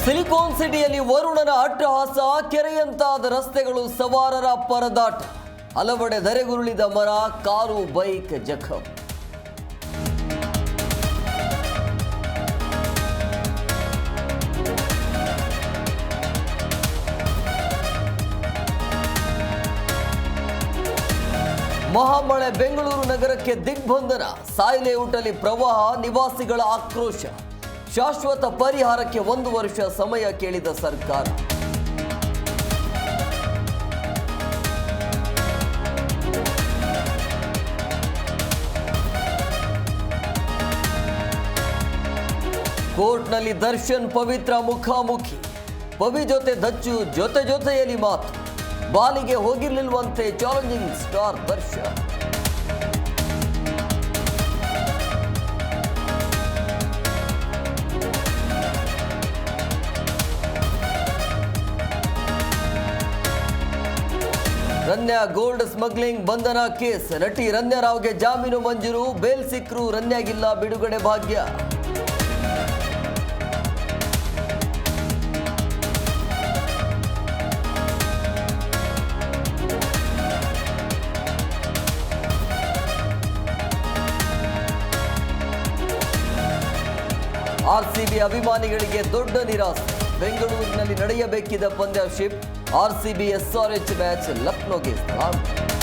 Silicon ಸಿಟಿಯಲ್ಲಿ ವರುಣನ ಅಟ್ಟಹಾಸ, ಕೆರೆಯಂತಾದ ರಸ್ತೆಗಳು, ಸವಾರರ ಪರದಾಟ, ಹಲವೆಡೆ ಧರೆಗುರುಳಿದ ಮರ, ಕಾರು ಬೈಕ್ ಜಖಂ. ಮಹಾಮಳೆ ಬೆಂಗಳೂರು ನಗರಕ್ಕೆ ದಿಗ್ಬಂಧನ, ಸಾಯಿ ಲೇಔಟಲ್ಲಿ ಪ್ರವಾಹ, ನಿವಾಸಿಗಳ ಆಕ್ರೋಶ. ಶಾಶ್ವತ ಪರಿಹಾರಕ್ಕೆ 1 ವರ್ಷ ಸಮಯ ಕೇಳಿದ ಸರ್ಕಾರ. ಕೋರ್ಟ್ನಲ್ಲಿ ದರ್ಶನ್ ಪವಿತ್ರ ಮುಖಾಮುಖಿ, ಪವಿ ಜೊತೆ ದಚ್ಚು, ಜೊತೆಯಲ್ಲಿ ಮಾತು. ಬಾಲಿಗೆ ಹೋಗಿರ್ಲಿಲ್ವಂತೆ challenging star Darshan. Ranya gold smuggling ಬಂಧನ ಕೇಸ್, ನಟಿ ರನ್ಯಾ ರಾವ್ಗೆ ಜಾಮೀನು ಮಂಜೂರು, ಬೇಲ್ ಸಿಕ್ಕರೂ ರನ್ಯಾಗಿಲ್ಲ ಬಿಡುಗಡೆ ಭಾಗ್ಯ. ಆರ್ಸಿಬಿ ಅಭಿಮಾನಿಗಳಿಗೆ ದೊಡ್ಡ ನಿರಾಸೆ, ಬೆಂಗಳೂರಿನಲ್ಲಿ ನಡೆಯಬೇಕಿದ್ದ ಪಂದ್ಯ ಶಿಫ್ಟ್, ಆರ್ಸಿಬಿ SRH ಮ್ಯಾಚ್ ಲಕ್ನೋಗೆ ಸ್ಥಳಾಂತರ.